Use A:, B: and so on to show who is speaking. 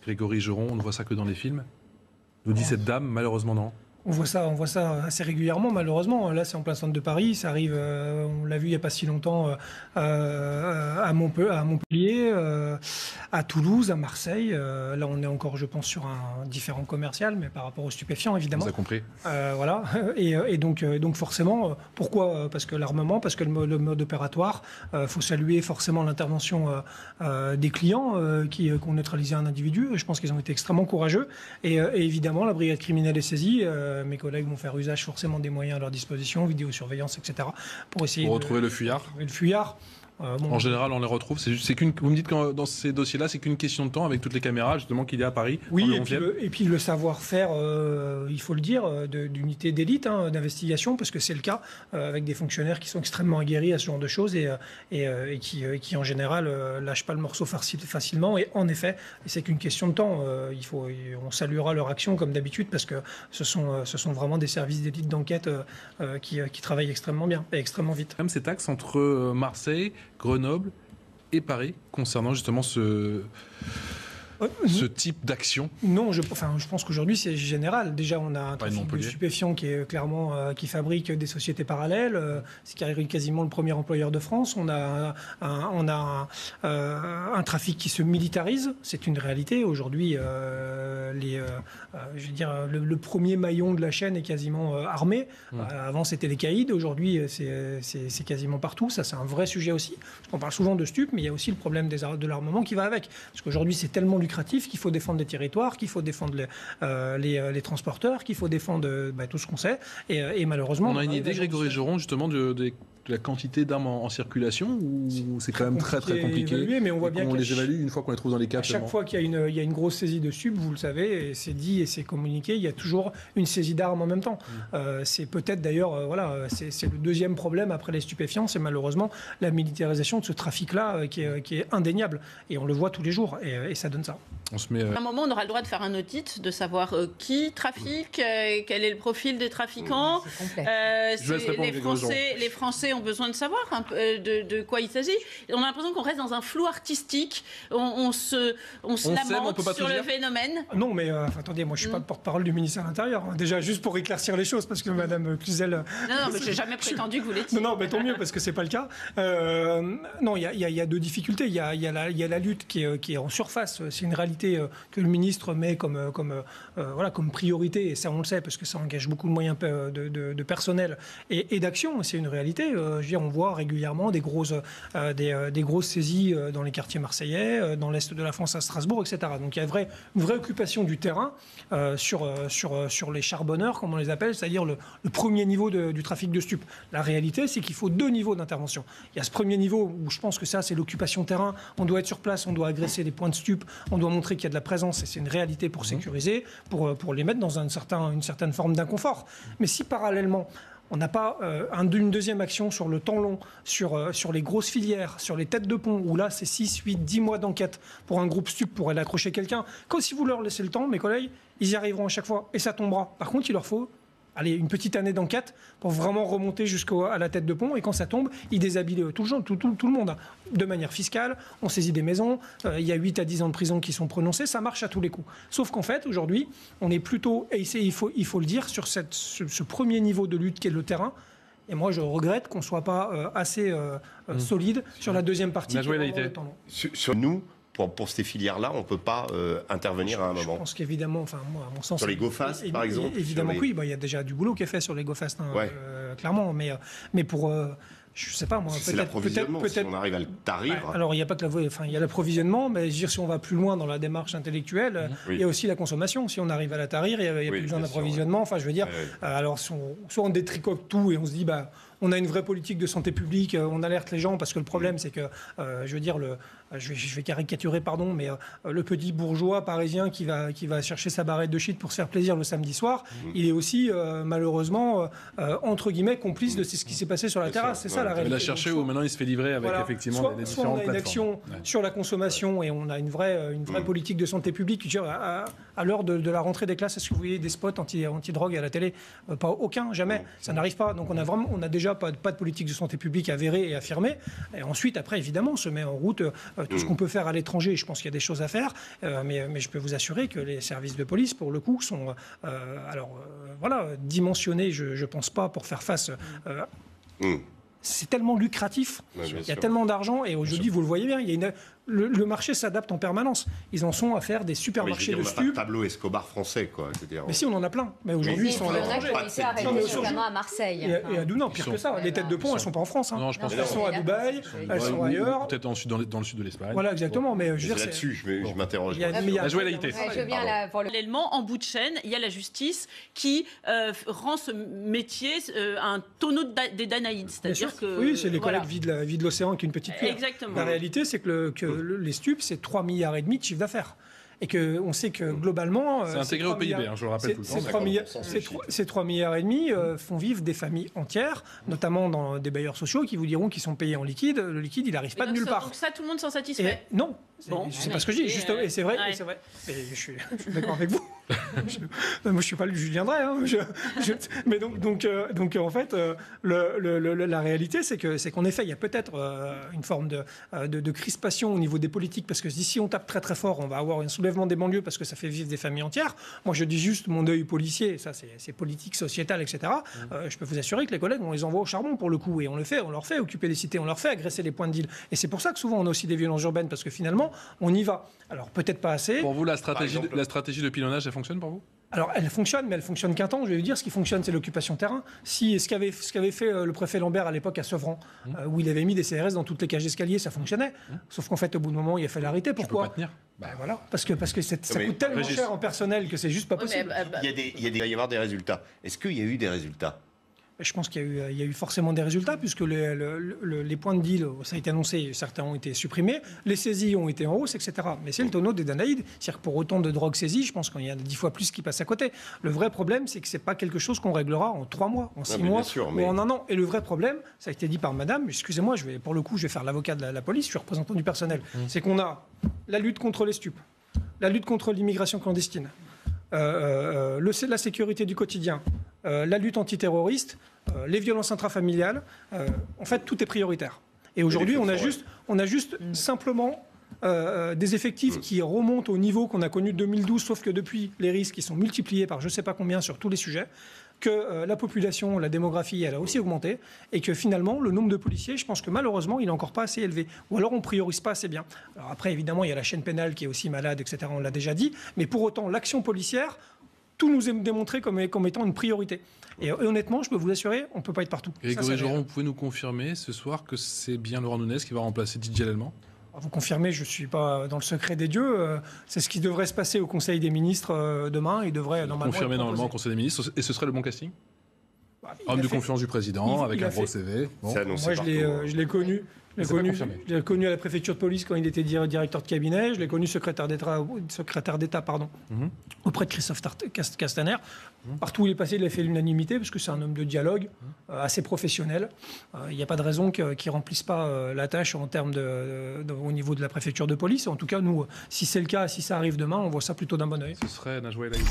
A: Grégory Joron, on ne voit ça que dans les films. Nous dit cette dame, malheureusement non.
B: On voit ça assez régulièrement, malheureusement. Là, c'est en plein centre de Paris. Ça arrive, on l'a vu il n'y a pas si longtemps, à Montpellier, à Toulouse, à Marseille. Là, on est encore, je pense, sur un différent commercial, mais par rapport aux stupéfiants, évidemment.
A: Vous avez compris.
B: Voilà. Et donc forcément, pourquoi ? Parce que l'armement, parce que le mode opératoire, faut saluer forcément l'intervention des clients qui ont neutralisé un individu. Je pense qu'ils ont été extrêmement courageux. Et évidemment, la brigade criminelle est saisie. Mes collègues vont faire usage forcément des moyens à leur disposition, vidéosurveillance, etc. pour essayer
A: Pour retrouver le fuyard.
B: Le fuyard.
A: En général, on les retrouve. Vous me dites que dans ces dossiers-là, c'est qu'une question de temps avec toutes les caméras justement qu'il y a à Paris.
B: Oui, et puis le savoir-faire, il faut le dire, d'unités d'élite, d'investigation, parce que c'est le cas avec des fonctionnaires qui sont extrêmement aguerris à ce genre de choses et qui en général lâchent pas le morceau facilement. Et en effet, c'est qu'une question de temps. On saluera leur action comme d'habitude parce que ce sont vraiment des services d'élite d'enquête qui travaillent extrêmement bien et extrêmement vite.
A: Même cet axe entre Marseille, Grenoble et Paris concernant justement ce type d'action?
B: Non, je pense qu'aujourd'hui c'est général. Déjà, on a un trafic de stupéfiants qui est clairement qui fabrique des sociétés parallèles. C'est quasiment le premier employeur de France. On a un trafic qui se militarise. C'est une réalité. Aujourd'hui, je veux dire, le premier maillon de la chaîne est quasiment armé. Avant, c'était les caïds. Aujourd'hui, c'est quasiment partout. Ça, c'est un vrai sujet aussi. Parce qu'on parle souvent de stupes, mais il y a aussi le problème de l'armement qui va avec. Parce qu'aujourd'hui, c'est tellement lucratif qu'il faut défendre des territoires, qu'il faut défendre les transporteurs, qu'il faut défendre tout ce qu'on sait. Et malheureusement...
A: On a une idée, Grégory Joron, justement, de la quantité d'armes en circulation, ou c'est quand même très très compliqué
B: évaluer, mais on voit bien
A: qu'on les évalue une fois qu'on les trouve dans les cas.
B: À chaque fois qu'il y a une grosse saisie de stupes, vous le savez, et c'est dit et c'est communiqué, il y a toujours une saisie d'armes en même temps. C'est peut-être d'ailleurs, c'est le deuxième problème après les stupéfiants, c'est malheureusement la militarisation de ce trafic-là qui est indéniable. Et on le voit tous les jours, et ça donne ça.
C: À un moment, on aura le droit de faire un audit, de savoir qui trafique, quel est le profil des trafiquants. Les Français ont besoin de savoir un peu de quoi il s'agit. On a l'impression qu'on reste dans un flou artistique. On se lamente sur le phénomène.
B: Non, mais attendez, moi je suis pas porte-parole du ministère de l'Intérieur. Déjà, juste pour éclaircir les choses, parce que Madame Cluzel...
C: Non, mais j'ai jamais prétendu que vous l'étiez.
B: Non, mais tant mieux, parce que c'est pas le cas. Non, il y a deux difficultés. Il y a la lutte qui est en surface. C'est une réalité que le ministre met comme priorité, et ça on le sait, parce que ça engage beaucoup de moyens de personnel et d'action. C'est une réalité. On voit régulièrement des grosses saisies dans les quartiers marseillais, dans l'est de la France à Strasbourg, etc. Donc il y a une vraie occupation du terrain sur les charbonneurs, comme on les appelle, c'est-à-dire le premier niveau du trafic de stupes. La réalité, c'est qu'il faut deux niveaux d'intervention. Il y a ce premier niveau où je pense que ça, c'est l'occupation terrain. On doit être sur place, on doit agresser les points de stupes, on doit montrer qu'il y a de la présence, et c'est une réalité pour sécuriser, pour les mettre dans une certaine forme d'inconfort. Mais si parallèlement, on n'a pas une deuxième action sur le temps long, sur les grosses filières, sur les têtes de pont, où là, c'est 6, 8, 10 mois d'enquête pour un groupe stup pour aller accrocher quelqu'un. Quand si vous leur laissez le temps, mes collègues, ils y arriveront à chaque fois, et ça tombera. Par contre, il leur faut une petite année d'enquête pour vraiment remonter jusqu'à la tête de pont. Et quand ça tombe, ils déshabillent tout le monde. De manière fiscale, on saisit des maisons. Il y a 8 à 10 ans de prison qui sont prononcés. Ça marche à tous les coups. Sauf qu'en fait, aujourd'hui, on est plutôt, et il faut le dire, sur ce premier niveau de lutte qu'est le terrain. Et moi, je regrette qu'on ne soit pas assez solide sur la deuxième partie.
D: Sur nous, pour ces filières-là, on ne peut pas intervenir à un moment.
B: Je pense qu'évidemment, moi, à mon sens...
D: Sur les go-fast, par exemple.
B: Évidemment, oui. Il y a déjà du boulot qui est fait sur les go-fast, clairement. Mais pour... je sais pas, moi,
D: c'est l'approvisionnement, si on arrive à le tarir.
B: Alors, il n'y a pas que il y a l'approvisionnement, mais je veux dire, si on va plus loin dans la démarche intellectuelle, il y a aussi la consommation. Si on arrive à la tarir, il n'y a plus besoin d'approvisionnement. Enfin, je veux dire, alors, soit on détricote tout et on se dit, on a une vraie politique de santé publique, on alerte les gens, parce que le problème, c'est que, je veux dire, je vais caricaturer, pardon, mais le petit bourgeois parisien qui va chercher sa barrette de shit pour se faire plaisir le samedi soir, il est aussi, malheureusement, entre guillemets, complice de ce qui s'est passé sur la terrasse. C'est ça la réalité.
A: Il a cherché où maintenant il se fait livrer avec effectivement les différentes plateformes.
B: Soit on a une action sur la consommation et on a une vraie politique de santé publique. À l'heure de la rentrée des classes, est-ce que vous voyez des spots anti-drogue à la télé? Pas aucun, jamais. Ça n'arrive pas. Donc on a déjà déjà pas de politique de santé publique avérée et affirmée. Et ensuite, après, évidemment, on se met en route tout ce qu'on peut faire à l'étranger. Je pense qu'il y a des choses à faire, mais je peux vous assurer que les services de police, pour le coup, sont dimensionnés, je ne pense pas, pour faire face... C'est tellement lucratif, il y a tellement d'argent, et aujourd'hui, vous le voyez bien, le marché s'adapte en permanence. Ils en sont à faire des supermarchés de stupes.
D: On n'a pas Pablo Escobar français, quoi. Je veux dire,
B: mais si, on en a plein. Mais aujourd'hui, ils sont à l'étranger.
E: Notamment à Marseille.
B: Et à Dounan, pire que ça. Les têtes de pont, elles ne sont pas en France. Non, je pense qu'elles sont à Dubaï, elles sont ailleurs.
A: Peut-être dans le sud de l'Espagne.
B: Voilà, exactement. Mais je veux dire,
D: là-dessus, je m'interroge.
A: La joualité.
C: Parallèlement, en bout de chaîne, il y a la justice qui rend ce métier un tonneau des Danaïdes. C'est-à-dire que...
B: Oui, c'est les collègues vident l'océan avec une petite cuillère.
C: Exactement.
B: La réalité, c'est que les stupes, c'est 3,5 milliards de chiffre d'affaires. Et qu'on sait que globalement...
A: c'est intégré au PIB, je le rappelle tout le
B: temps. Ces 3,5 milliards font vivre des familles entières, notamment dans des bailleurs sociaux qui vous diront qu'ils sont payés en liquide. Le liquide, il n'arrive pas de nulle part.
C: Donc ça, tout le monde s'en satisfait.
B: Non, c'est pas ce que je dis. Et c'est vrai. Et je suis d'accord avec vous. Moi, je suis pas le Julien Drey. Mais donc en fait, la réalité, c'est qu'en effet, il y a peut-être une forme de crispation au niveau des politiques, parce que si on tape très très fort, on va avoir un soulèvement des banlieues parce que ça fait vivre des familles entières. Moi, je dis juste mon œil policier, ça c'est politique, sociétale, etc. Je peux vous assurer que les collègues, on les envoie au charbon pour le coup, et on leur fait occuper des cités, on leur fait agresser les points de deal. Et c'est pour ça que souvent on a aussi des violences urbaines, parce que finalement, on y va. Alors peut-être pas assez.
A: Pour vous, la stratégie de pilonnage, elle fonctionne pour vous ?
B: Alors, elle fonctionne, mais elle fonctionne qu'un temps. Je vais vous dire, ce qui fonctionne, c'est l'occupation de terrain. Ce qu'avait fait le préfet Lambert à l'époque à Sevran, où il avait mis des CRS dans toutes les cages d'escalier, ça fonctionnait. Sauf qu'en fait, au bout d'un moment, il a fallu l'arrêter. Pourquoi ? Voilà, parce que ça coûte tellement cher en personnel que c'est juste pas possible.
D: Il va y avoir des résultats. Est-ce qu'il y a eu des résultats ?
B: Je pense qu'il y a eu forcément des résultats, puisque les points de deal, ça a été annoncé, certains ont été supprimés, les saisies ont été en hausse, etc. Mais c'est le tonneau des Danaïdes. C'est-à-dire que pour autant de drogue saisie, je pense qu'il y a 10 fois plus qui passent à côté. Le vrai problème, c'est que ce n'est pas quelque chose qu'on réglera en 3 mois, en 6 mois ou en 1 an. Et le vrai problème, ça a été dit par madame, excusez-moi, je vais faire l'avocat de la police, je suis représentant du personnel, c'est qu'on a la lutte contre les stupes, la lutte contre l'immigration clandestine, la sécurité du quotidien, la lutte antiterroriste, les violences intrafamiliales. En fait, tout est prioritaire. Et aujourd'hui, on a juste simplement des effectifs qui remontent au niveau qu'on a connu de 2012, sauf que depuis, les risques qui sont multipliés par je ne sais pas combien sur tous les sujets, que la population, la démographie, elle a aussi augmenté, et que finalement, le nombre de policiers, je pense que malheureusement, il n'est encore pas assez élevé. Ou alors, on ne priorise pas assez bien. Alors après, évidemment, il y a la chaîne pénale qui est aussi malade, etc., on l'a déjà dit, mais pour autant, l'action policière, tout nous est démontré comme étant une priorité. Et honnêtement, je peux vous assurer, on ne peut pas être partout.
A: Et Grégory Joron, vous pouvez nous confirmer ce soir que c'est bien Laurent Nunez qui va remplacer Didier Lallemand ?
B: Vous confirmez, je ne suis pas dans le secret des dieux. C'est ce qui devrait se passer au Conseil des ministres demain. Il devrait normalement
A: confirmer normalement au Conseil des ministres. Et ce serait le bon casting ? Homme de confiance du président, avec un gros CV.
B: Bon. Moi, je l'ai connu. Je l'ai connu à la préfecture de police quand il était directeur de cabinet. Je l'ai connu secrétaire d'État auprès de Christophe Castaner. Partout où il est passé, il a fait l'unanimité parce que c'est un homme de dialogue assez professionnel. Il n'y a pas de raison qu'il ne remplisse pas la tâche en termes au niveau de la préfecture de police. En tout cas, nous, si c'est le cas, si ça arrive demain, on voit ça plutôt d'un bon oeil.
A: Ce serait Najwa El Haïty.